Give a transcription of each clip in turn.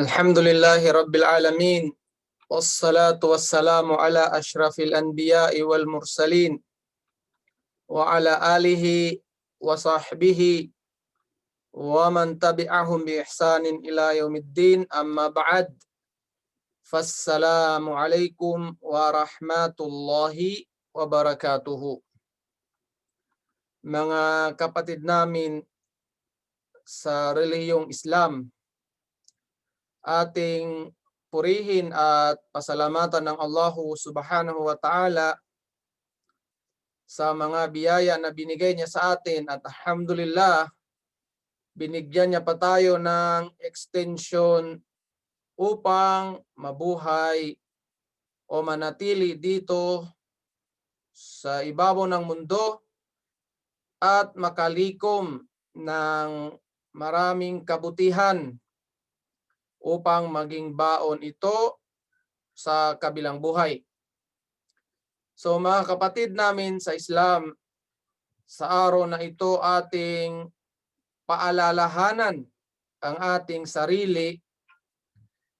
Alhamdulillahi Rabbil Alamin. Wassalatu wassalamu ala ashrafil anbiya'i wal mursalin. Wa ala alihi wa sahbihi wa man tabi'ahum bi ihsanin ila yaumiddin. Amma ba'd. Fassalamu alaikum warahmatullahi wabarakatuhu. Mga kapatid namin sa relihiyong Islam, ating purihin at pasalamatan ng Allah Subhanahu wa Ta'ala sa mga biyaya na binigay niya sa atin, at alhamdulillah binigyan niya pa tayo ng extension upang mabuhay o manatili dito sa ibabaw ng mundo at makalikom ng maraming kabutihan upang maging baon ito sa kabilang buhay. So mga kapatid namin sa Islam, sa araw na ito ating paalalahanan ang ating sarili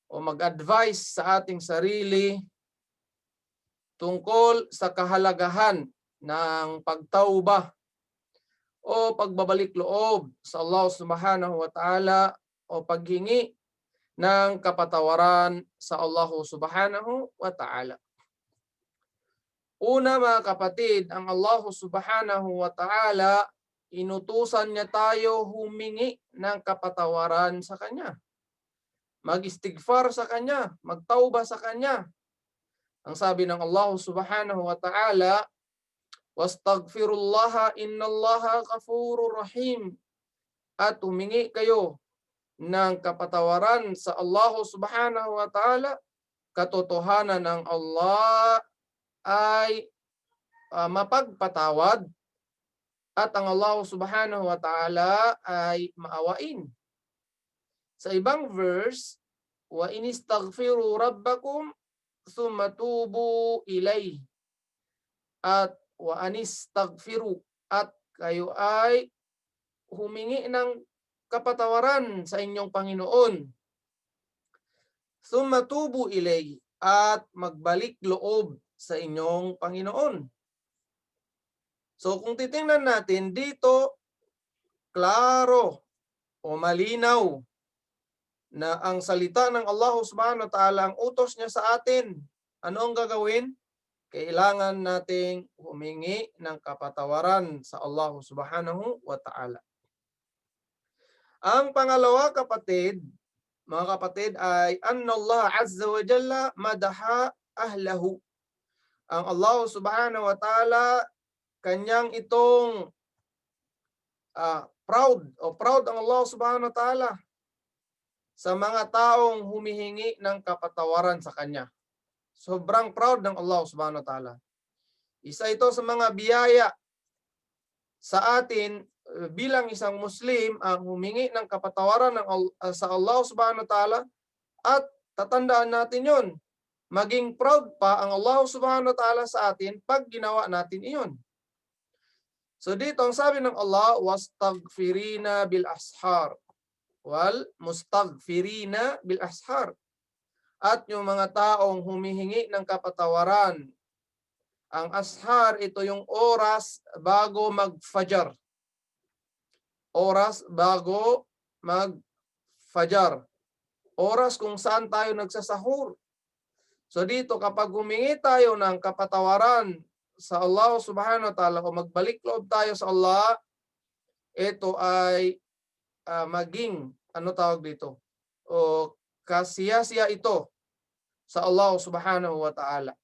o mag-advise sa ating sarili tungkol sa kahalagahan ng pagtauba o pagbabalik loob sa Allah Subhanahu wa Ta'ala o paghingi ng kapatawaran sa Allah Subhanahu wa Ta'ala. Una mga kapatid, ang Allah Subhanahu wa Ta'ala, inutusan niya tayo humingi ng kapatawaran sa Kanya. Mag-istighfar sa Kanya, magtauba sa Kanya. Ang sabi ng Allah Subhanahu wa Ta'ala, "Wastaghfirullaha innallaha ghafurur rahim." At humingi kayo ng kapatawaran sa Allah Subhanahu wa Ta'ala. Katotohanan ng Allah ay mapagpatawad at ang Allah Subhanahu wa Ta'ala ay maawain. Sa ibang verse, "Wa inistaghfiru rabbakum thumma tubu ilayhi." At wa anistaghfiru, at kayo ay humingi ng kapatawaran sa inyong Panginoon. Thumma tubu ilayhi, at magbalik loob sa inyong Panginoon. So kung titingnan natin dito, klaro o malinaw na ang salita ng Allah Subhanahu wa Ta'ala, ang utos niya sa atin. Ano ang gagawin? Kailangan nating humingi ng kapatawaran sa Allah Subhanahu wa Ta'ala. Ang pangalawa mga kapatid, ay anna Allah Azza wa Jalla madaha ahlahu. Ang Allah Subhanahu wa Ta'ala, kanyang itong proud ang Allah Subhanahu wa Ta'ala sa mga taong humihingi ng kapatawaran sa Kanya. Sobrang proud ng Allah Subhanahu wa Ta'ala. Isa ito sa mga biyaya sa atin bilang isang Muslim, ang humingi ng kapatawaran sa Allah Subhanahu wa Ta'ala, at tatandaan natin yon. Maging proud pa ang Allah Subhanahu wa Ta'ala sa atin pag ginawa natin iyon. So dito ang sabi ng Allah, "Wastaghfirina bil ashar." Wal mustaghfirina bil ashar. At yung mga taong humihingi ng kapatawaran, ang ashar, ito yung oras bago mag-fajar. Oras bago mag-fajar. Oras kung saan tayo nagsasahur. So dito, kapag humingi tayo ng kapatawaran sa Allah Subhanahu wa Ta'ala o magbalik loob tayo sa Allah, ito ay maging, o kasiyasiya ito sa Allah Subhanahu wa Ta'ala.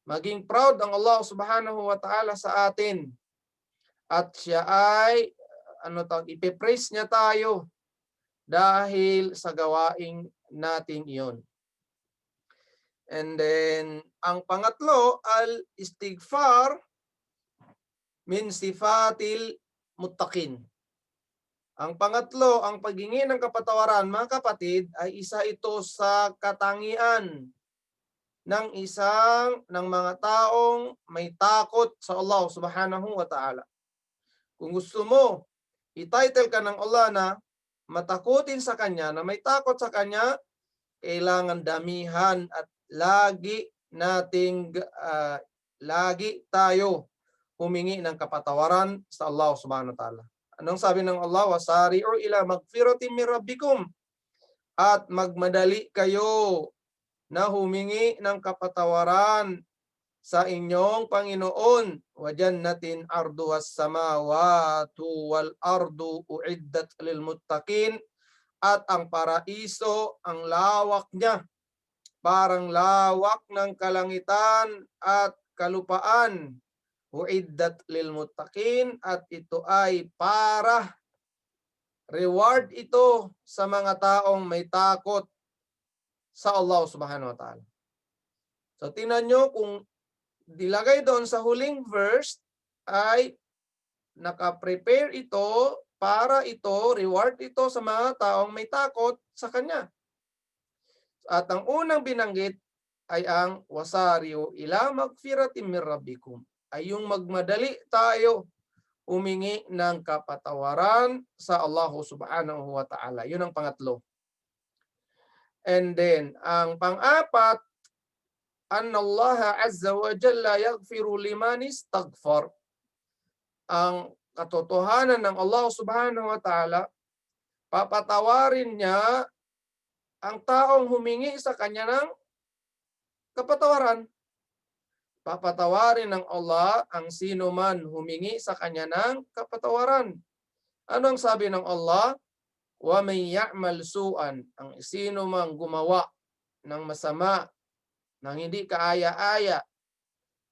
Maging proud ang Allah Subhanahu wa Ta'ala sa atin. At siya ay, ipipraise niya tayo dahil sa gawaing natin iyon. And then, ang pangatlo, al-istighfar min sifatil muttaqin. Ang pangatlo, ang paghingi ng kapatawaran, mga kapatid, ay isa ito sa katangian ng mga taong may takot sa Allah Subhanahu wa Ta'ala. Kung gusto mo, i-title ka ng Allah na matakutin sa Kanya, na may takot sa Kanya, kailangan damihan at lagi tayo humingi ng kapatawaran sa Allah subhanahu wa ta'ala. Anong sabi ng Allah? Wasari'u ila magfiratin min rabbikum. At magmadali kayo na humingi ng kapatawaran sa inyong Panginoon. Wa jannatin arduhas samawati wal ardu uiddat lil muttaqin. At ang paraiso, ang lawak niya, parang lawak ng kalangitan at kalupaan. Uiddat lil muttaqin, at ito ay para reward ito sa mga taong may takot sa Allah subhanahu wa ta'ala. So tingnan nyo, kung dilagay doon sa huling verse ay nakaprepare ito para ito, reward ito sa mga taong may takot sa Kanya. At ang unang binanggit ay ang wasari'u ila magfiratin min rabbikum, ay yung magmadali tayo humingi ng kapatawaran sa Allah subhanahu wa ta'ala. Yun ang pangatlo. And then, ang pang-apat, anna Allah azza wa jalla yaghfiru liman istaghfar. Ang katotohanan ng Allah subhanahu wa ta'ala, papatawarin niya ang taong humingi sa Kanya ng kapatawaran. Papatawarin ng Allah ang sino man humingi sa Kanya ng kapatawaran. Anong sabi ng Allah? Wa may ya'mal su'an, ang sino mang gumawa ng masama, ng hindi kaaya-aya,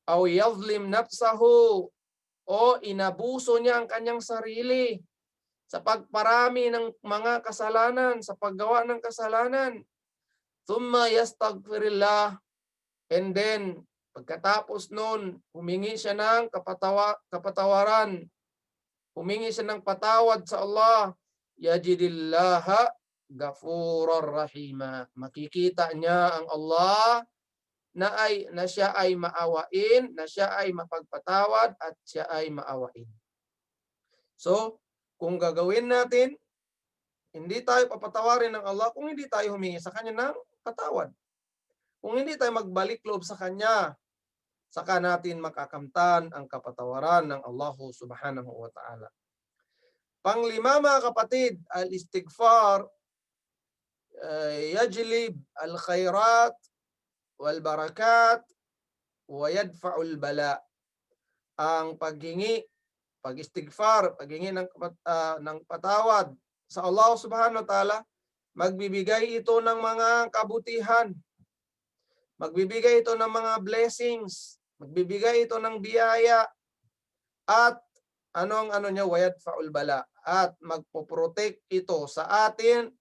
aw yadhlim nafsahu, o inabuso niya ang kanyang sarili sa pagparami ng mga kasalanan, sa paggawa ng kasalanan, thumma yastaghfirillah, and then pagkatapos nun, humingi siya ng kapatawaran, humingi siya ng patawad sa Allah, yajidillaha gafurar rahima. Makikita niya ang Allah na siya ay maawain, na siya ay mapagpatawad, at siya ay maawain. So, kung gagawin natin, hindi tayo papatawarin ng Allah kung hindi tayo humingi sa Kanya ng patawad. Kung hindi tayo magbalik loob sa Kanya, saka natin makakamtan ang kapatawaran ng Allah subhanahu wa ta'ala. Panglima, mga kapatid, al-istighfar yajlib al-khairat wal-barakat wa yadfa'ul bala. Ang pag-istighfar, paghingi ng patawad sa Allah subhanahu wa ta'ala, magbibigay ito ng mga kabutihan, magbibigay ito ng mga blessings, magbibigay ito ng biyaya, at wayad faul bala, at magpoprotect ito sa atin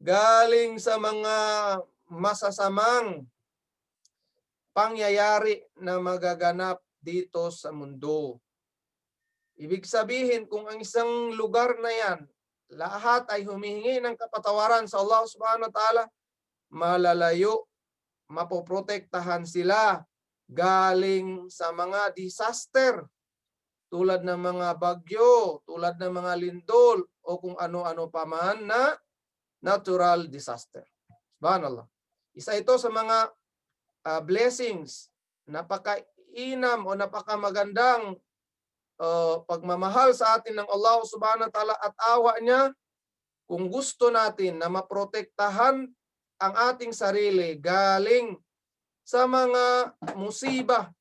galing sa mga masasamang pangyayari na magaganap dito sa mundo. Ibig sabihin, kung ang isang lugar na yan, lahat ay humihingi ng kapatawaran sa Allah subhanahu wa ta'ala, malalayo, mapoprotektahan sila galing sa mga disaster, tulad ng mga bagyo, tulad ng mga lindol, o kung ano-ano pa man na natural disaster. Subhanallah. Isa ito sa mga blessings, napakainam o napakamagandang pagmamahal sa atin ng Allah subhanahu wa ta'ala at awa niya, kung gusto natin na maprotektahan ang ating sarili galing sa mga musiba,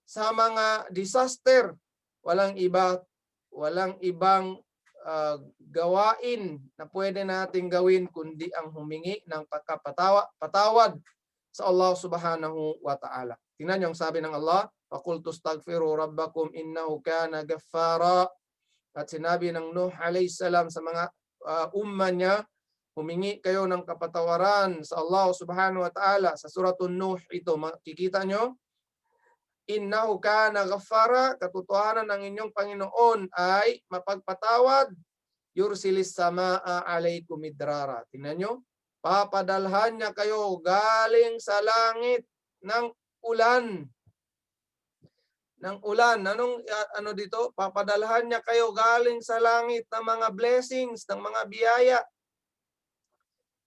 sa mga disaster, walang ibang gawain na pwede nating gawin kundi ang humingi ng patawad sa Allah subhanahu wa ta'ala. Tingnan niyo ang sabi ng Allah, faqultu astaghfiru rabbakum innahu kana ghaffara. At sinabi ng Nuh alayhi salam sa mga umma niya, humingi kayo ng kapatawaran sa Allah subhanahu wa ta'ala. Sa suratun Nuh ito, makikita nyo, innahu kana ghaffara, katotohanan ng inyong Panginoon ay mapagpatawad, yursilis samaa alaykum midrara. Tingnan nyo, papadalhan niya kayo galing sa langit ng ulan. Ng ulan. Ano dito? Papadalhan niya kayo galing sa langit ng mga blessings, ng mga biyaya.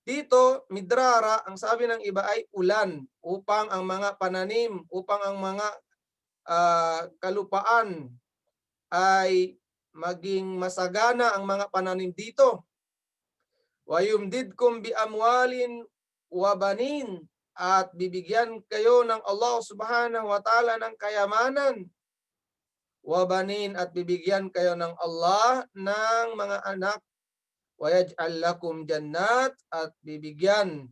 Dito, midrara, ang sabi ng iba ay ulan upang ang mga pananim, upang ang mga kalupaan ay maging masagana ang mga pananim dito. Wa yumdidkum bi amwalin wa banin, at bibigyan kayo ng Allah Subhanahu wa Ta'ala ng kayamanan, wa banin, at bibigyan kayo ng Allah ng mga anak, wa yaj'al lakum jannat, at bibigyan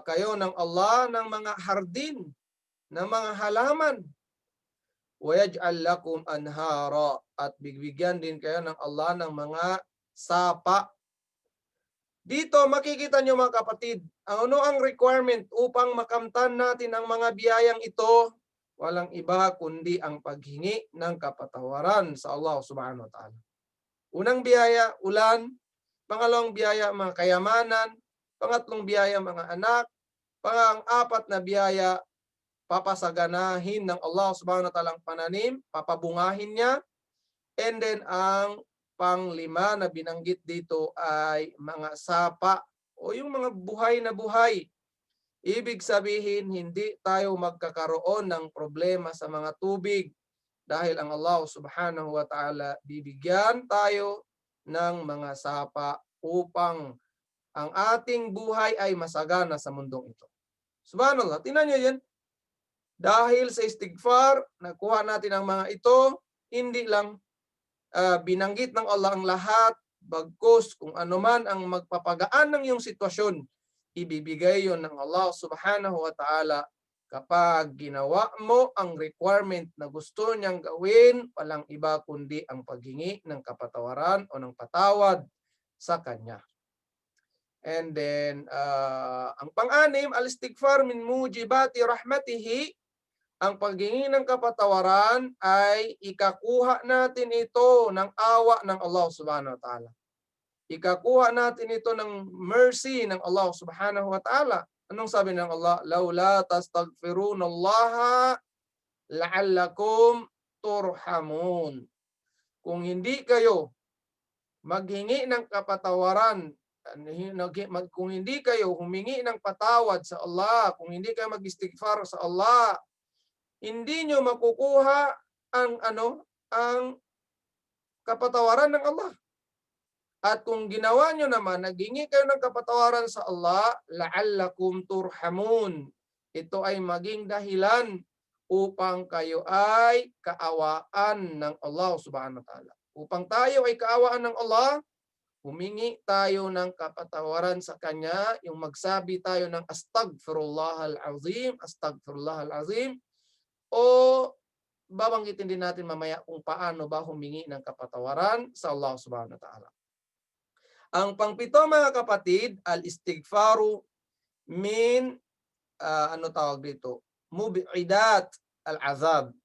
kayo ng Allah ng mga hardin, ng mga halaman, wa yaj'al lakum anhara, at bibigyan din kayo ng Allah ng mga sapa. Dito makikita nyo mga kapatid, ano ang requirement upang makamtan natin ang mga biyayang ito? Walang iba kundi ang paghingi ng kapatawaran sa Allah Subhanahu wa Ta'ala. Unang biyaya, ulan. Pangalawang biyaya, mga kayamanan. Pangatlong biyaya, mga anak. Pang-apat na biyaya, papasaganahin ng Allah Subhanahu wa Ta'ala ang pananim, papabungahin niya. And then ang panglima na binanggit dito ay mga sapa o yung mga buhay na buhay. Ibig sabihin, hindi tayo magkakaroon ng problema sa mga tubig dahil ang Allah Subhanahu wa Ta'ala bibigyan tayo ng mga sapa upang ang ating buhay ay masagana sa mundong ito. Subhanallah, tingnan nyo yan. Dahil sa istighfar, nakuha natin ang mga ito, hindi lang binanggit ng Allah ang lahat, bagkus kung ano man ang magpapagaan ng iyong sitwasyon, ibibigay yon ng Allah Subhanahu wa Ta'ala kapag ginawa mo ang requirement na gusto niyang gawin, walang iba kundi ang paghingi ng kapatawaran o ng patawad sa Kanya. And then, ang pang-anim, al-istighfar min mujibati rahmatihi. Ang paghingi ng kapatawaran ay ikakuha natin ito ng awa ng Allah Subhanahu wa Ta'ala. Ikakuha natin ito ng mercy ng Allah Subhanahu wa Ta'ala. Anong sabi ng Allah? Laula tastaghfirunallaha la'allakum turhamun. Kung hindi kayo maghingi ng kapatawaran, kung hindi kayo humingi ng patawad sa Allah, kung hindi kayo mag-istighfar sa Allah, hindi nyo makukuha ang kapatawaran ng Allah. At kung ginawa nyo naman, naghingi kayo ng kapatawaran sa Allah, la'allakum turhamun. Ito ay maging dahilan upang kayo ay kaawaan ng Allah Subhanahu wa Ta'ala. Upang tayo ay kaawaan ng Allah, humingi tayo ng kapatawaran sa Kanya, yung magsabi tayo ng astaghfirullahal azim, astaghfirullahal azim, o babanggitin din natin mamaya kung paano ba humingi ng kapatawaran sa Allah Subhanahu wa Ta'ala. Ang pangpito mga kapatid, al-istighfaru min, mubi'idat al-azab.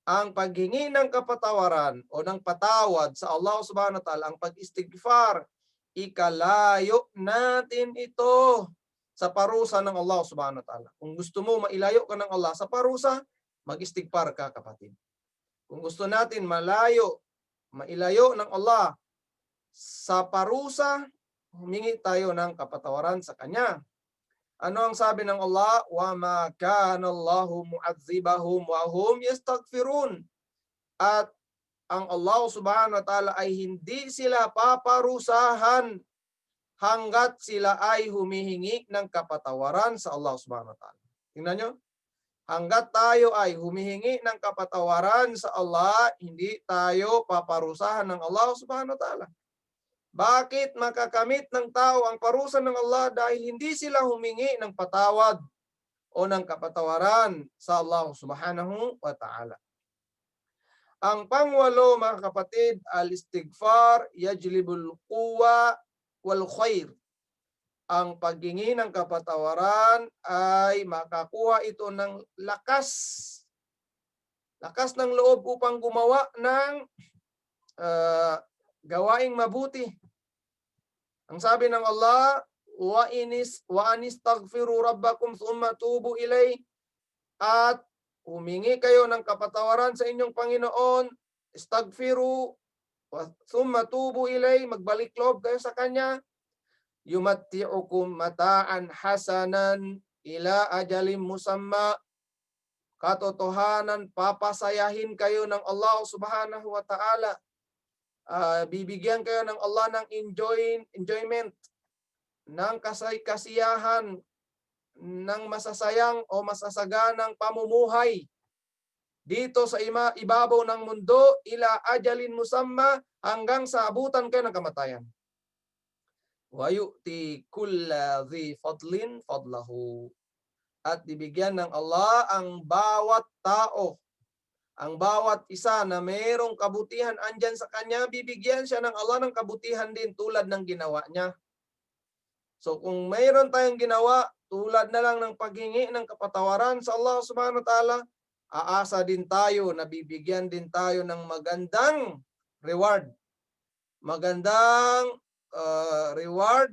Ang paghingi ng kapatawaran o ng patawad sa Allah Subhanahu wa Ta'ala, ang pag-istighfar, ikalayo natin ito sa parusa ng Allah Subhanahu wa Ta'ala. Kung gusto mo mailayo ka ng Allah sa parusa, mag-istighfar ka kapatid. Kung gusto natin mailayo ng Allah sa parusa, humingi tayo ng kapatawaran sa Kanya. Ano ang sabi ng Allah? Wa ma kana Allahu mu'adzibahum wa hum yastaghfirun. At ang Allah Subhanahu wa Ta'ala ay hindi sila paparusahan hanggat sila ay humihingi ng kapatawaran sa Allah Subhanahu wa Ta'ala. Tingnan nyo? Hanggat tayo ay humihingi ng kapatawaran sa Allah, hindi tayo paparusahan ng Allah Subhanahu wa Ta'ala. Bakit makakamit ng tao ang parusa ng Allah? Dahil hindi sila humingi ng patawad o ng kapatawaran sa Allah Subhanahu wa Ta'ala. Ang pangwalo mga kapatid, al-istighfar yajlibul quwa wal khair. Ang paghingi ng kapatawaran ay makakuha ito ng lakas ng loob upang gumawa ng gawaing mabuti. Ang sabi ng Allah, wa anistaghfiru rabbakum thumma tubu ilay, at humingi kayo ng kapatawaran sa inyong Panginoon, istaghfiru thumma tubu ilay, magbalik loob kayo sa Kanya, yumatti'ukum mata'an hasanan ila ajalim musamma. Katotohanan, papasayahin kayo ng Allah Subhanahu wa Ta'ala. Bibigyan kayo ng Allah ng enjoyment, ng kasiyahan, ng masasayang o masasaganang pamumuhay dito sa ibabaw ng mundo ila ajalin musamma, hanggang sa abutan kayo ng kamatayan. Wa yu'ti kulla dhi fadlin fadlahu. At bibigyan ng Allah ang bawat tao, ang bawat isa na mayroong kabutihan andyan sa kanya, bibigyan siya ng Allah ng kabutihan din tulad ng ginawa niya. So kung mayroon tayong ginawa, tulad na lang ng paghingi ng kapatawaran sa Allah Subhanahu wa Ta'ala, aasa din tayo na bibigyan din tayo ng magandang reward. Magandang reward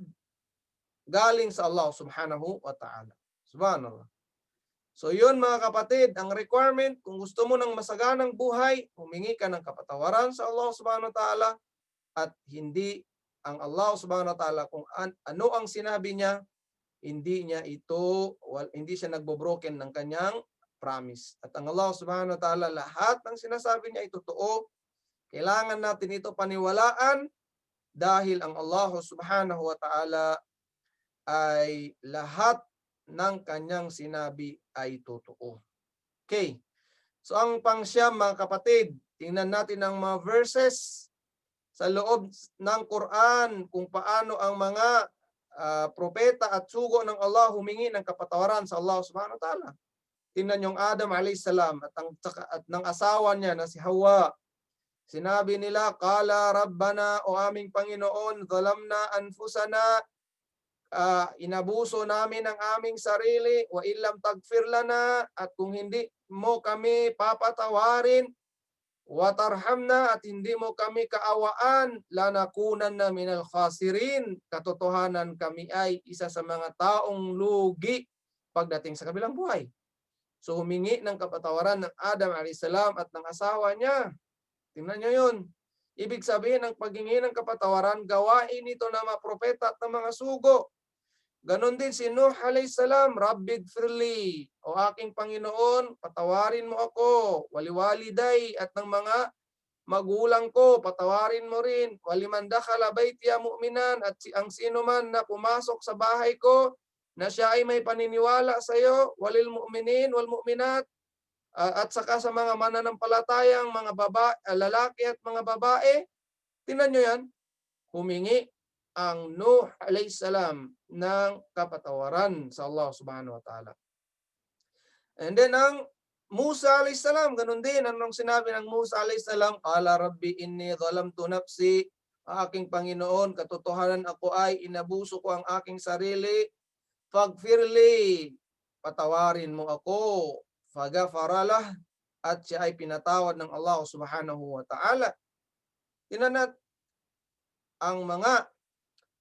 galing sa Allah Subhanahu wa Ta'ala. Subhanallah. So yun mga kapatid, ang requirement, kung gusto mo ng masaganang buhay, humingi ka ng kapatawaran sa Allah Subhanahu wa Ta'ala, at hindi ang Allah Subhanahu wa Ta'ala kung ano ang sinabi niya, hindi siya nagbo-broken ng kanyang promise. At ang Allah Subhanahu wa Ta'ala, lahat ng sinasabi niya ay totoo. Kailangan natin ito paniwalaan dahil ang Allah Subhanahu wa Ta'ala ay lahat ng kanyang sinabi ay totoo. Okay. So ang pangsyam mga kapatid, tingnan natin ang mga verses sa loob ng Quran kung paano ang mga propeta at sugo ng Allah humingi ng kapatawaran sa Allah Subhanahu wa Ta'ala. Tingnan yung Adam alayhis salam at ng asawa niya na si Hawa. Sinabi nila, "Qala Rabbana, o aming Panginoon, zalamna anfusana, inabuso namin ang aming sarili, wa illam tagfir lana, at kung hindi mo kami papatawarin, wa tarhamna, at hindi mo kami kaawaan, lanakunanna minal khasirin, katotohanan kami ay isa sa mga taong lugi pagdating sa kabilang buhay." So humingi ng kapatawaran ng Adam alayhis salam at ng asawa niya. Tingnan niyo yun. Ibig sabihin ng paghingi ng kapatawaran, gawain ito ng mga propeta at ng mga sugo. Ganon din si Nuh alayhis salam, "Rabbighfirli, o aking Panginoon, patawarin mo ako, waliwaliday, at ng mga magulang ko, patawarin mo rin, waliman dakhala baytiya mu'minan, at ang sino man na pumasok sa bahay ko, na siya ay may paniniwala sa iyo, walil mu'minin wal mu'minat, at saka sa mga mananampalatayang mga lalaki at mga babae." Tingnan nyo yan. Humingi ang Nuh alayhis salam ng kapatawaran sa Allah Subhanahu wa Ta'ala. And then ang Musa alayhis salam, ganun din. Anong sinabi ng Musa alayhis salam? "Qala Rabbi inni zalamtu nafsi." Aking Panginoon, katotohanan ako ay inabuso ko ang aking sarili. "Faghfirli." Patawarin mo ako. Faghfaralah. At siya ay pinatawad ng Allah Subhanahu wa Ta'ala. Tinanat ang mga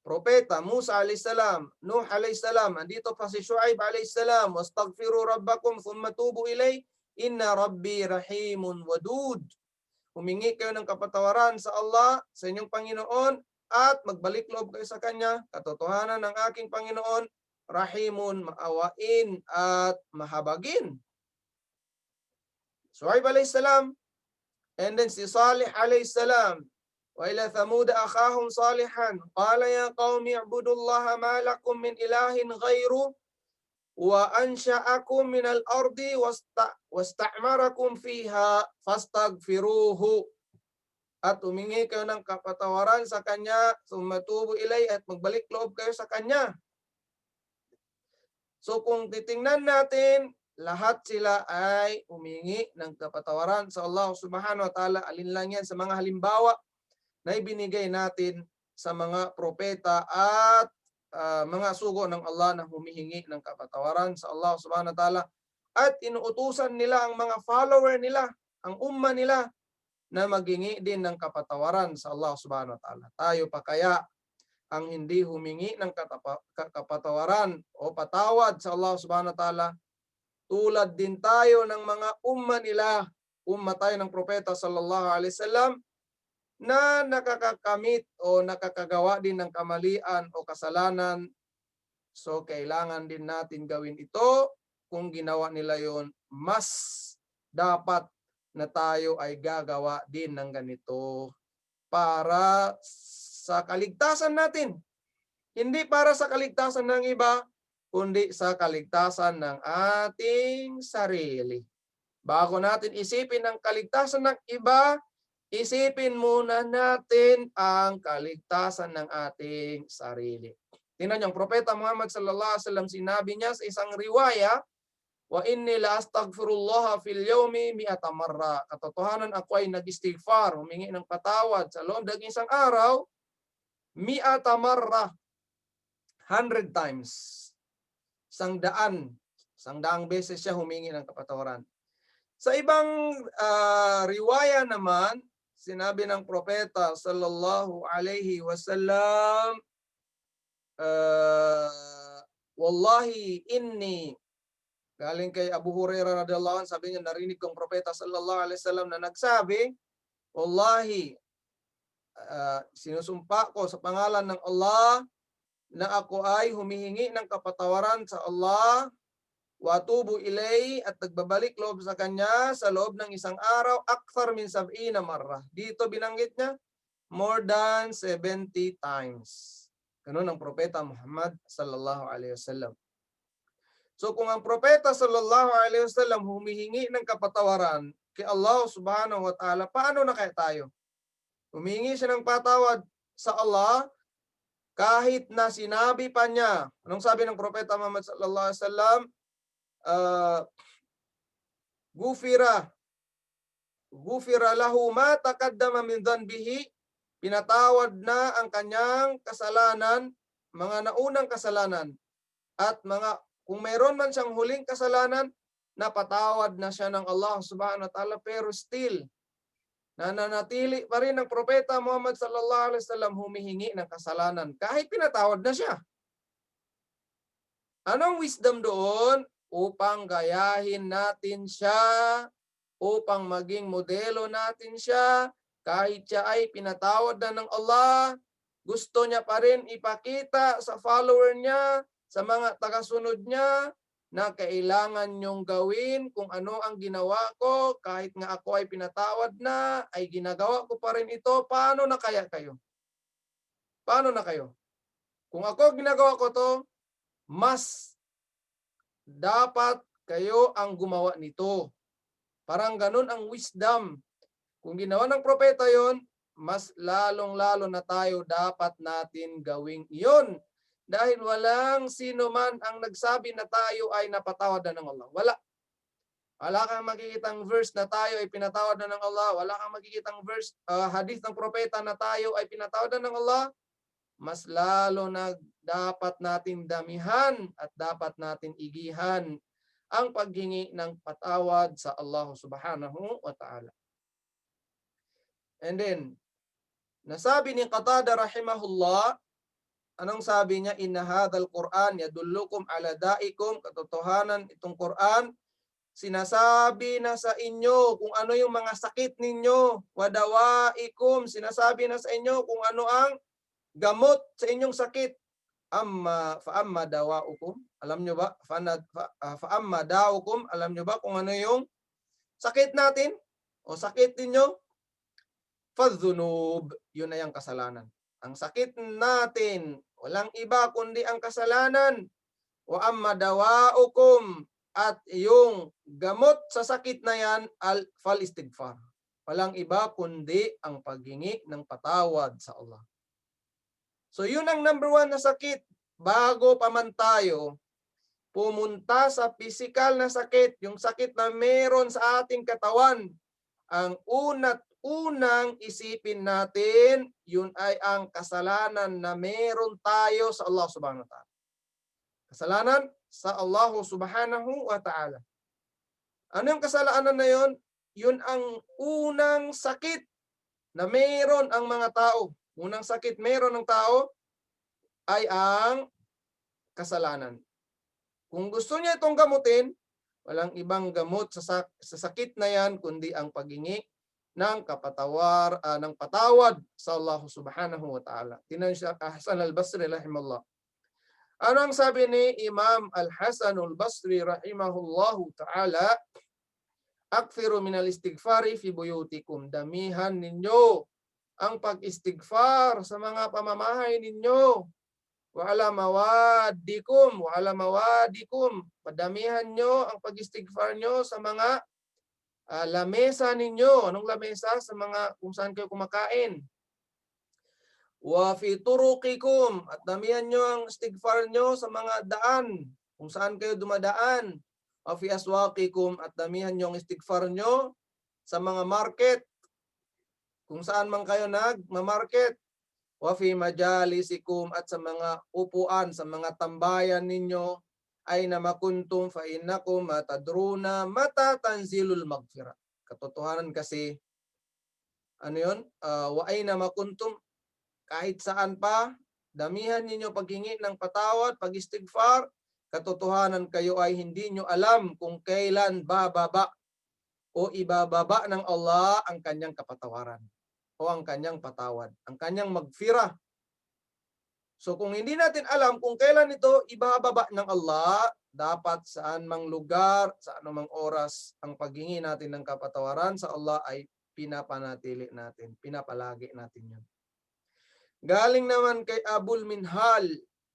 propeta, Musa alayhis salam, Nuh alayhis salam, andito pa si Shu'aib alayhis salam, "Wastaghfiru rabbakum thumma tubu ilay, inna rabbi rahimun wadud." Humingi kayo ng kapatawaran sa Allah, sa inyong Panginoon, at magbalik loob kayo sa Kanya. Katotohanan ng aking Panginoon, rahimun, maawain, at mahabagin. Shu'aib alayhis salam, and then si Salih alayhis salam, "Wa ila Thamud akhahum Salihan, qala ya qaumi ibudullaha ma lakum min ilahin ghairu, wa ansha'akum minal ardi wasta'marakum fiha fastaghfiruhu." At humingi kayo ng kapatawaran sa Kanya, sumatubo ilay, at magbalik loob kayo sa Kanya. So kung titingnan natin, lahat sila ay humingi ng kapatawaran sa Allah Subhanahu wa Ta'ala. Alin lang yan sa mga halimbawa na ibinigay natin sa mga propeta at mga sugo ng Allah na humihingi ng kapatawaran sa Allah Subhanahu wa Ta'ala. At inuutusan nila ang mga follower nila, ang umma nila, na maghingi din ng kapatawaran sa Allah Subhanahu wa Ta'ala. Tayo pa kaya ang hindi humingi ng kapatawaran o patawad sa Allah Subhanahu wa Ta'ala? Tulad din tayo ng mga umma nila, umma tayo ng propeta sallallahu alaihi wasallam, na nakakakamit o nakakagawa din ng kamalian o kasalanan. So, kailangan din natin gawin ito. Kung ginawa nila yon, mas dapat na tayo ay gagawa din ng ganito para sa kaligtasan natin. Hindi para sa kaligtasan ng iba, kundi sa kaligtasan ng ating sarili. Bago natin isipin ang kaligtasan ng iba, isipin muna natin ang kaligtasan ng ating sarili. Tingnan niyo, ang propeta Muhammad sallallahu alaihi wasallam, sinabi niya sa isang riwaya, wa inni la astaghfirullah fil yawmi mi'ata marra. Katotohanan, ako ay nag-istighfar, humingi ng patawad sa loob ng isang araw, mi'ata marra, 100 times. 100 beses siya humingi ng kapatawaran. Sa ibang riwaya naman, sinabi ng propeta sallallahu alaihi wasallam, wallahi inni, galing kay Abu Hurairah radhiyallahu anhu, sabi niya, narinig kong propeta sallallahu alaihi wasallam na nagsabi, wallahi, sinusumpa ko sa pangalan ng Allah na ako ay humihingi ng kapatawaran sa Allah, wa tubu ilay, at nagbabalik loob sa kanya sa loob ng isang araw, akthar min 70 marra. Dito binanggit niya, more than 70 times. Ganun ang propeta Muhammad sallallahu alaihi wasallam. So kung ang propeta sallallahu alaihi wasallam humihingi ng kapatawaran kay Allah subhanahu wa ta'ala, paano na kaya tayo? Humihingi siya ng patawad sa Allah kahit na sinabi pa niya. Anong sabi ng propeta Muhammad sallallahu alaihi wasallam? Gufira lahu ma taqaddama min dhanbihi. Pinatawad na ang kanyang kasalanan, mga naunang kasalanan, at kung mayroon man siyang huling kasalanan, napatawad na siya ng Allah subhanahu wa ta'ala, pero still nananatili pa rin ang propeta Muhammad sallallahu alaihi wasallam humihingi ng kasalanan kahit pinatawad na siya. Anong wisdom doon? Upang gayahin natin siya, upang maging modelo natin siya. Kahit siya ay pinatawad na ng Allah, gusto niya pa rin ipakita sa follower niya, sa mga tagasunod niya, na kailangan niyong gawin kung ano ang ginawa ko. Kahit nga ako ay pinatawad na, ay ginagawa ko pa rin ito. Paano na kaya kayo? Paano na kayo? Kung ako ginagawa ko to, mas dapat kayo ang gumawa nito. Parang ganun ang wisdom. Kung ginawa ng propeta yon, mas lalong-lalo na tayo dapat natin gawing iyon. Dahil walang sino man ang nagsabi na tayo ay napatawad na ng Allah. Wala. Wala kang makikitang verse na tayo ay pinatawad na ng Allah. Wala kang makikitang verse, hadith ng propeta na tayo ay pinatawad na ng Allah. Mas lalo na dapat natin damihan at dapat natin igihan ang paghingi ng patawad sa Allah subhanahu wa ta'ala. And then, nasabi ni Qatada rahimahullah, anong sabi niya? Inna hadhal Qur'an yadullukum ala da'ikum. Katotohanan, itong Qur'an, sinasabi na sa inyo kung ano yung mga sakit ninyo. Wadawaikum, sinasabi na sa inyo kung ano ang gamot sa inyong sakit. Fa'amma dawaukum, alam nyo ba? Fa'amma dawukum, alam nyo ba kung ano yung sakit natin o sakit ninyo? Fadhunub, yun na yung kasalanan. Ang sakit natin, walang iba kundi ang kasalanan. Wa amma dawaukum, at yung gamot sa sakit na yan, fal istighfar. Walang iba kundi ang paghingi ng patawad sa Allah. So yun ang number 1 na sakit. Bago pa man tayo pumunta sa physical na sakit, yung sakit na meron sa ating katawan, ang unang isipin natin, yun ay ang kasalanan na meron tayo sa Allah subhanahu wa ta'ala. Kasalanan sa Allah subhanahu wa ta'ala. Ano yung kasalanan na yun? Yun ang unang sakit na meron ang mga tao. Unang sakit meron ng tao ay ang kasalanan. Kung gusto niya itong gamutin, walang ibang gamot sa sakit na yan kundi ang paghingi ng ng patawad sa Allah subhanahu wa ta'ala. Tinan siya Hasan al-Basri rahimahullah. Ano ang sabi ni Imam Al-Hasan al-Basri rahimahullahu ta'ala? Akthiru minal istighfari fi buyutikum. Damihan ninyo ang pag-istighfar sa mga pamamahay ninyo. Wa ala mawadikum. Padamihan nyo ang pag-istighfar nyo sa mga lamesa ninyo. Anong lamesa? Sa mga kung saan kayo kumakain. Wa fi turuqikum. At damihan nyo ang istighfar nyo sa mga daan. Kung saan kayo dumadaan. Wa fi aswaqikum. At damihan nyo ang istighfar nyo sa mga market. Kung saan man kayo nagma-market. Wa fi majalisikum. At sa mga upuan, sa mga tambayan ninyo. Ay na makuntum fa innakum matadruna mata tanzilul maghfirah. Katotohanan kasi, ano yun? Wa ay na makuntum, kahit saan pa, damihan ninyo paghingi ng patawad, pag-istighfar, katotohanan kayo ay hindi nyo alam kung kailan bababa o ibababa ng Allah ang kanyang kapatawaran o ang kanyang patawad, ang kanyang magfirah. So kung hindi natin alam kung kailan ito ibababa ng Allah, dapat saan mang lugar, sa anumang oras, ang paghingi natin ng kapatawaran sa Allah ay pinapanatili natin, pinapalagi natin yan. Galing naman kay Abul Minhal,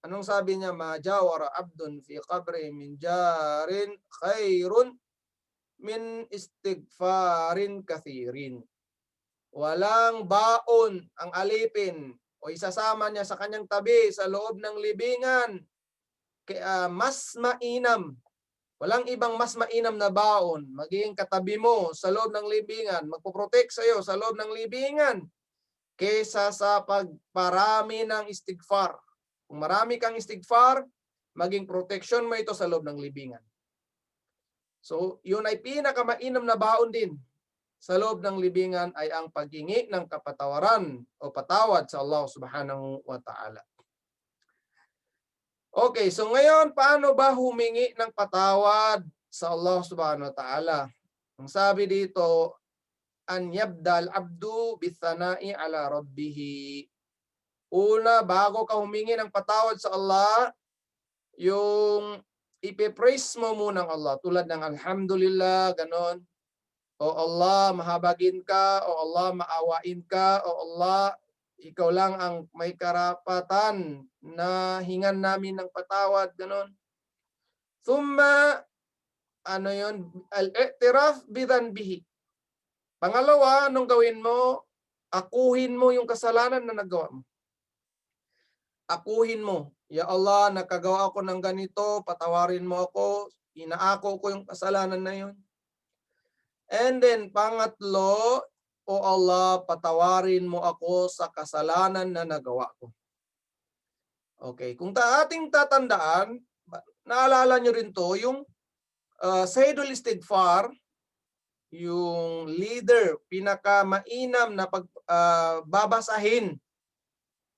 anong sabi niya? Ma jawara abdun fi qabri min jarin khairun min istighfarin kathirin. Walang baon ang alipin o isasama niya sa kanyang tabi sa loob ng libingan. Kaya mas mainam, walang ibang mas mainam na baon, magiging katabi mo sa loob ng libingan, magpoprotect sa iyo sa loob ng libingan, kaysa sa pagparami ng istighfar. Kung marami kang istighfar, maging protection mo ito sa loob ng libingan. So, yun ay pinakamainam na baon din sa loob ng libingan ay ang paghingi ng kapatawaran o patawad sa Allah subhanahu wa ta'ala. Okay, so ngayon, paano ba humingi ng patawad sa Allah subhanahu wa ta'ala? Ang sabi dito, an yabdal abdu bithana'i ala rabbihi. Una, bago ka humingi ng patawad sa Allah, yung ipipraise mo muna ng Allah. Tulad ng alhamdulillah, ganon. O Allah, mahabagin ka. O Allah, maawain ka. O Allah, ikaw lang ang may karapatan na hingan namin ng patawad. Ganon. Thumma, ano yun? Al-i'tiraf bidanbihi. Pangalawa, anong gawin mo? Akuhin mo yung kasalanan na nagawa mo. Akuhin mo. Ya Allah, nakagawa ako ng ganito. Patawarin mo ako. Inaako ko yung kasalanan na yun. And then, pangatlo, O Allah, patawarin mo ako sa kasalanan na nagawa ko. Okay, kung ating tatandaan, naalala nyo rin to, yung Sayyidul Istighfar, yung leader, pinakamainam na babasahin.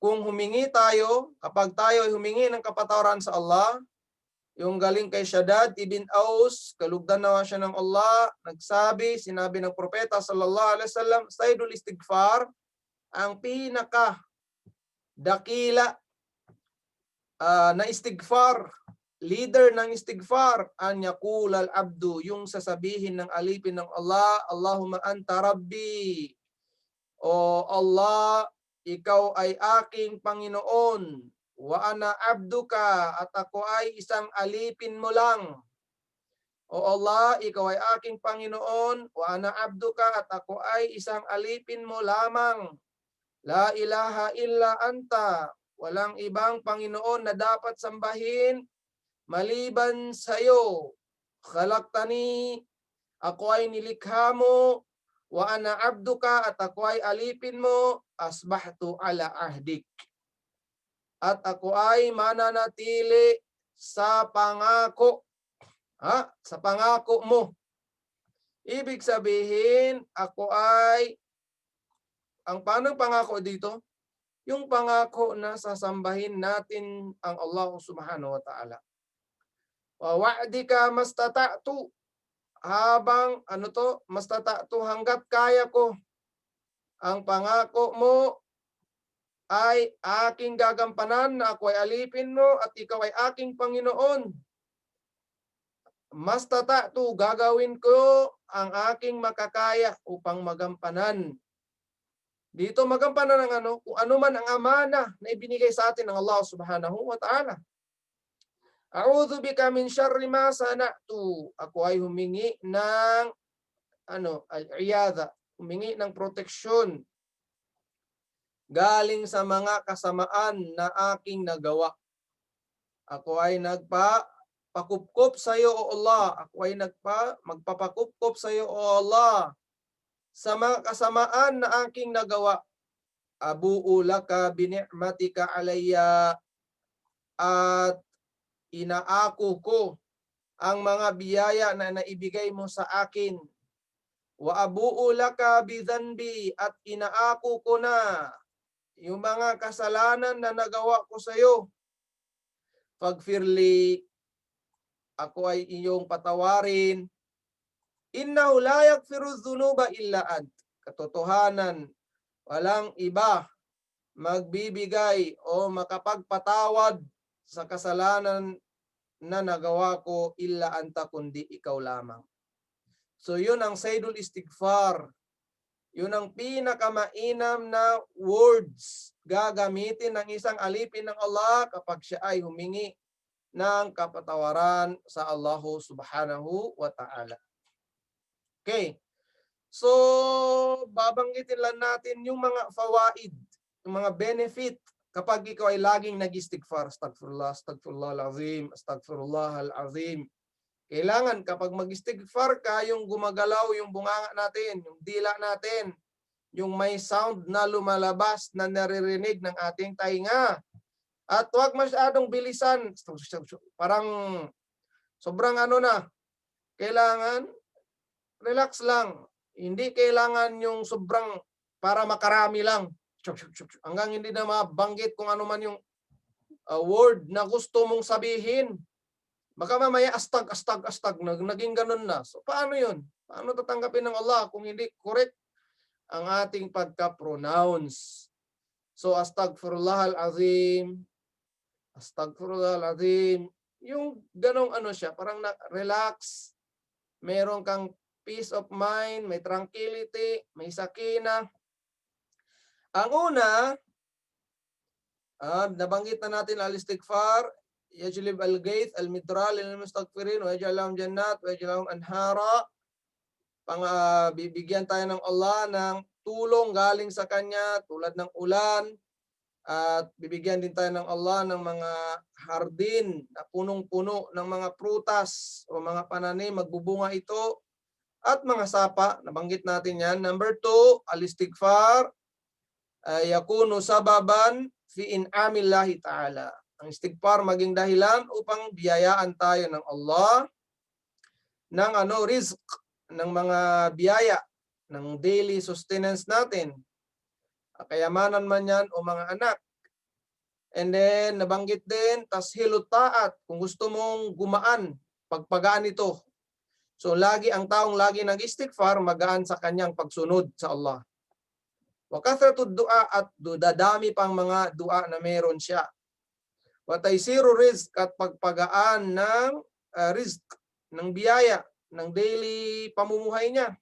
Kung humingi tayo, kapag tayo humingi ng kapatawaran sa Allah, yung galing kay Shaddad ibn Aus, kalugdan nawa siya ng Allah, sinabi ng propeta sallallahu alaihi wasallam, Sayyidul Istighfar, ang pinaka dakila na istighfar, leader ng istighfar, an yaqul al abdu, yung sasabihin ng alipin ng Allah, Allahumma anta rabbi, o Allah, ikaw ay aking Panginoon, wa ana abduka, at ako ay isang alipin mo lang. O Allah, ikaw ay aking Panginoon, wa ana abduka, at ako ay isang alipin mo lamang. La ilaha illa anta, walang ibang Panginoon na dapat sambahin maliban sa iyo. Khalaqtani, ako ay nilikha mo, wa ana abduka, at ako ay alipin mo, asbahtu ala ahdik, at ako ay mananatili sa pangako. Sa pangako mo. Ibig sabihin, ako ay, ang panang pangako dito? Yung pangako na sasambahin natin ang Allah subhanahu wa ta'ala. Wa wa'dika mastata'tu, habang mastata'tu, hanggat kaya ko. ang pangako mo ay aking gagampanan na ako ay alipin mo at ikaw ay aking Panginoon. Mastata'tu, gagawin ko ang aking makakaya upang magampanan. Dito magampanan ng ano, kung ano man ang amana na ibinigay sa atin ng Allah subhanahu wa ta'ala. A'udhu bika min syarri ma sana'tu. Ako ay humingi ng al-iyadha, humingi ng proteksyon galing sa mga kasamaan na aking nagawa. Ako ay pakupkop sa iyo, O Allah. Ako ay magpapakupkop sa iyo, O Allah, sa mga kasamaan na aking nagawa. Abu'u laka bini'matika alayya, at inaako ko ang mga biyaya na naibigay mo sa akin. Wa abu'u laka bidhanbi, at inaako ko na yung mga kasalanan na nagawa ko sa iyo. Faghfirli, ako ay iyong patawarin. Innahu la yaghfiru dhunuba illa ant. Katotohanan, walang iba magbibigay o makapagpatawad sa kasalanan na nagawa ko illa anta, kundi ikaw lamang. So yun ang Sayyidul Istighfar. Yun ang pinakamainam na words gagamitin ng isang alipin ng Allah kapag siya ay humingi ng kapatawaran sa Allah subhanahu wa ta'ala. Okay. So, babanggitin lang natin yung mga fawaid, yung mga benefit kapag ikaw ay laging nag-istighfar. Astaghfirullah, astaghfirullah al-azim, astaghfirullah al-azim. Kailangan kapag mag-istighfar ka, yung gumagalaw yung bunganga natin, yung dila natin, yung may sound na lumalabas na naririnig ng ating tainga. At huwag masyadong bilisan. Parang sobrang kailangan relax lang. Hindi kailangan yung sobrang para makarami lang. Hanggang hindi na mabanggit kung ano man yung word na gusto mong sabihin. Baka mamaya astag, naging ganun na. So paano yun? Paano tatanggapin ng Allah kung hindi correct ang ating pagka-pronounce? So astaghfirullah al-azim, astaghfirullah al-azim. Yung ganong siya, parang relax, meron kang peace of mind, may tranquility, may sakina. Ang una, nabanggit na natin al-istighfar, yajlib al-gaith, al-midral, al-mustaghfirin, wa yaj'alahum jannat, wa yaj'alahum anhara. Bibigyan tayo ng Allah ng tulong galing sa Kanya, tulad ng ulan. At bibigyan din tayo ng Allah ng mga hardin na punong-puno ng mga prutas o mga pananim, magbubunga ito. At mga sapa, nabanggit natin yan. Number 2, al-istighfar, yakunu sababan fi in'amillahi ta'ala. Ang istighfar maging dahilan upang biyayaan tayo ng Allah ng rizq, ng mga biyaya, ng daily sustenance natin. Kayamanan man yan o mga anak. And then, nabanggit din, tashilut ta'at, kung gusto mong gumaan, pagpagaan ito. So, ang taong lagi nag-istighfar, magaan sa kanyang pagsunod sa Allah. Wa kathratud du'a, at dadami pang mga dua na meron siya. Wa taysiru rizq, at pagpagaan ng rizq, ng biyaya, ng daily pamumuhay niya.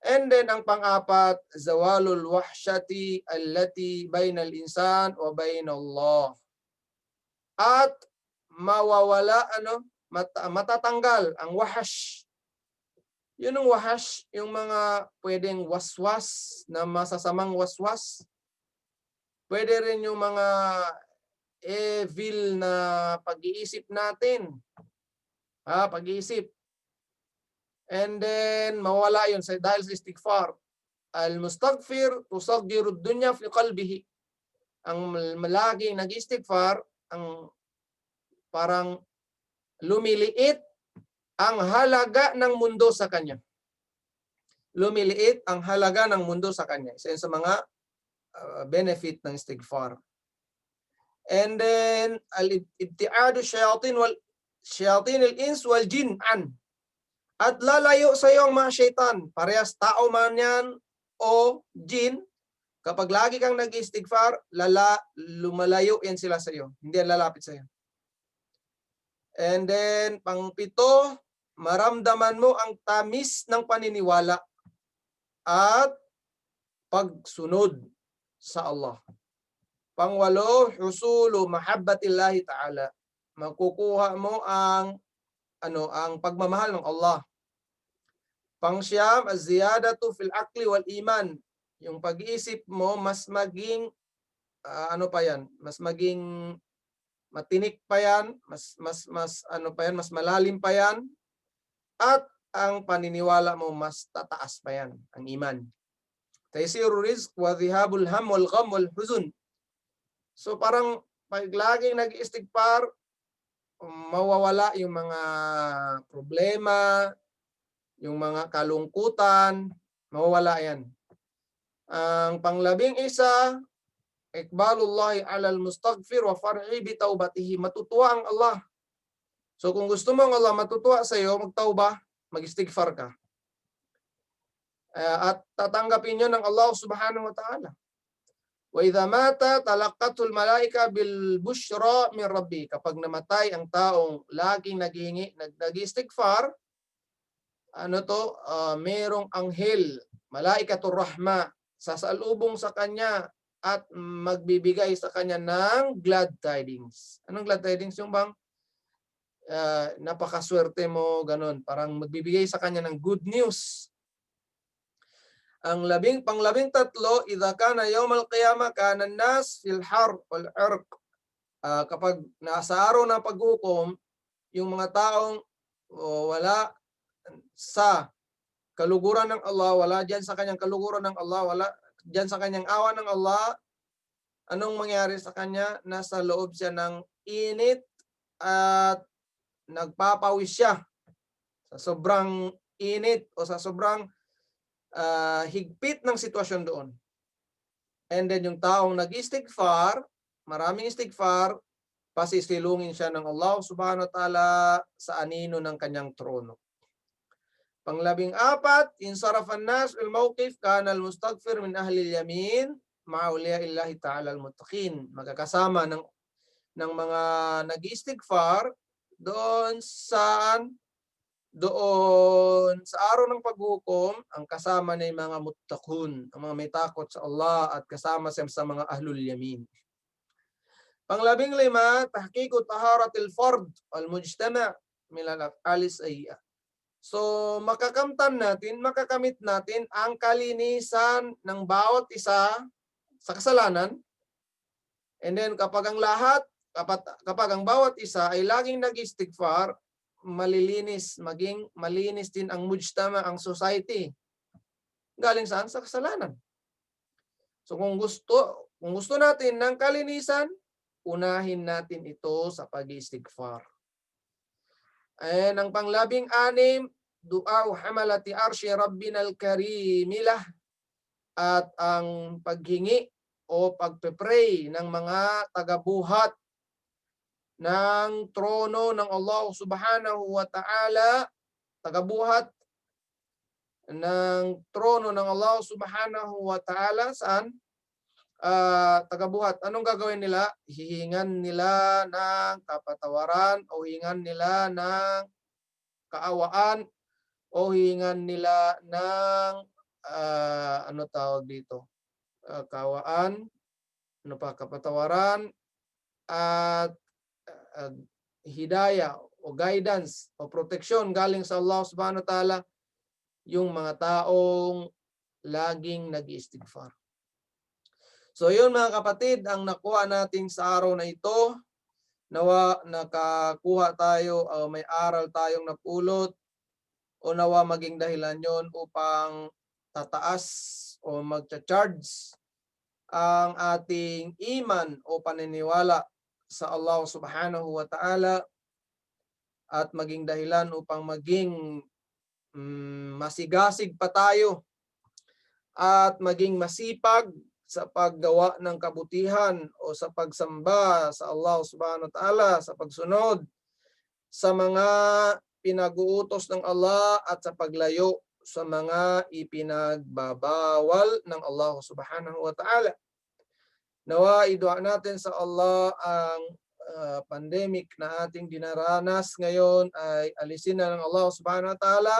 And then ang pang-apat, zawalul wahsyati allati bainal insan wa bainallah. At mawawala matatanggal ang wahash. Yun ang wahash, yung mga pwedeng waswas, na masasamang waswas. Pwede rin yung mga evil na pag-iisip natin. Pag-iisip. And then, mawala yun dahil sa istighfar. Al-mustaghfir, tusaggiru dunya fi qalbihi. Ang laging nag-istighfar, ang parang lumiliit ang halaga ng mundo sa kanya. Lumiliit ang halaga ng mundo sa kanya. Isa sa mga benefit ng istighfar. And then, al-ibtiadu shayatin al-ins wal jin an. At lalayo sa iyo ang mga syaitan. Parehas tao man yan o jin, kapag lagi kang nag-istighfar, lumalayo yan sila sa iyo. Hindi yan lalapit sa iyo. And then, pang-pito, maramdaman mo ang tamis ng paniniwala at pagsunod sa Allah. Pang-walo, husulu mahabbatillahi ta'ala. Makukuha mo ang pagmamahal ng Allah. Pang-siyam, az-ziyadatu fil aqli wal iman. Yung pag-iisip mo mas maging mas maging matinik pa yan, mas malalim pa yan, at ang paniniwala mo mas tataas pa yan, ang iman. Taysiru rizq wa dhihabul ham wal gham wal huzun. So parang pag laging nag-istighfar, mawawala yung mga problema, yung mga kalungkutan, mawawala yan. Ang pang-11, ikbalullahi alal mustaghfir wa far'i bi taubatihi. Matutuwa ang Allah. So kung gusto mo ang Allah matutuwa sa iyo, magtauba, mag-istighfar ka. At tatanggapin niyo ng Allah subhanahu wa ta'ala. Wa idza mata talaqqatul malaika bil busyra min rabbi. Kapag namatay ang taong laging nag-istighfar, merong anghel, malaikatur rahma, sasalubong sa kanya at magbibigay sa kanya ng glad tidings. Anong glad tidings? Yung bang napakaswerte mo, ganun. Parang magbibigay sa kanya ng good news. Ang pang-13, idza kana yawmal qiyamah kana an-nas fil har wal irq. Kapag nasa araw ng paghukom, yung mga taong wala sa kaluguran ng Allah, wala diyan sa kanyang kaluguran ng Allah, wala diyan sa kanyang awa ng Allah, anong mangyari sa kanya? Nasa loob siya ng init at nagpapawis siya sa sobrang init o sa sobrang higpit ng sitwasyon doon. And then yung taong nag-istighfar, maraming istighfar, pasisilungin siya ng Allah subhanahu wa ta'ala sa anino ng kanyang trono. Pang-14, insarafan nas il mawqif kana al-mustaghfir min ahli al-yamin ma'awliya illahi ta'ala al-muttaqin. Magkakasama ng mga nag-istighfar doon sa araw ng paghukom, ang kasama na yung mga muttaqun, ang mga may takot sa Allah at kasama sa mga ahlul yamin. Pang-15, tahqiqu taharatil fard wal mujtama' min al-af'al as-sayyi'ah. So makakamit natin ang kalinisan ng bawat isa sa kasalanan. And then kapag ang bawat isa ay laging nag-istighfar, maging malinis din ang mujtama, ang society. Galing saan? Sa kasalanan. So kung gusto natin ng kalinisan, unahin natin ito sa pag-istighfar. And ang pang-16, du'a hamalati arshi rabbinal karimilah, at ang paghingi o pagpe-pray ng mga tagabuhat ng trono ng Allah subhanahu wa ta'ala, tagabuhat ng trono ng Allah subhanahu wa ta'ala, saan? Tagabuhat. Anong gagawin nila? Hihingan nila ng kapatawaran o hihingan nila ng kaawaan o hihingan nila ng kaawaan, kapatawaran at hidayah o guidance o proteksyon galing sa Allah subhanahu wa ta'ala yung mga taong laging nag-istighfar. So yun mga kapatid, ang nakuha natin sa araw na ito. Nawa nakakuha tayo, may aral tayong napulot, o nawa maging dahilan yon upang tataas o magcha-charge ang ating iman o paniniwala sa Allah subhanahu wa ta'ala, at maging dahilan upang maging masigasig pa tayo at maging masipag sa paggawa ng kabutihan o sa pagsamba sa Allah subhanahu wa ta'ala, sa pagsunod sa mga pinag-uutos ng Allah at sa paglayo sa mga ipinagbabawal ng Allah Subhanahu wa Ta'ala. Nawa idua natin sa Allah ang pandemic na ating dinaranas ngayon ay alisin na ng Allah Subhanahu wa Ta'ala.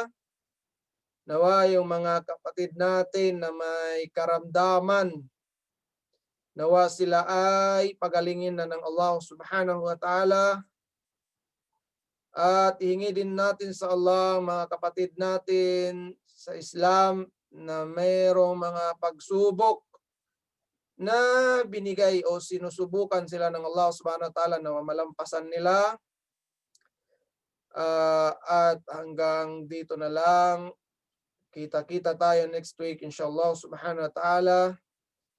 Nawa yung mga kapatid natin na may karamdaman, nawa sila ay pagalingin na ng Allah Subhanahu wa Ta'ala. At ihingi din natin sa Allah mga kapatid natin sa Islam na mayroong mga pagsubok na binigay o sinusubukan sila ng Allah Subhanahu wa Ta'ala na malampasan nila. At hanggang dito na lang. Kita-kita tayo next week inshallah Subhanahu wa Ta'ala.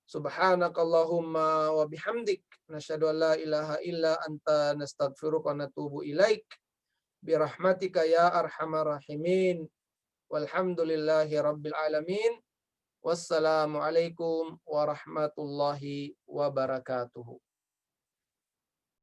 Subhanakallahumma wa bihamdik. Nashhadu an la ilaha illa anta nastaghfiruka wa natubu ilaik. Birahmatika ya arhamar rahimin. Walhamdulillahi rabbil alamin. Wassalamualaikum warahmatullahi wabarakatuh.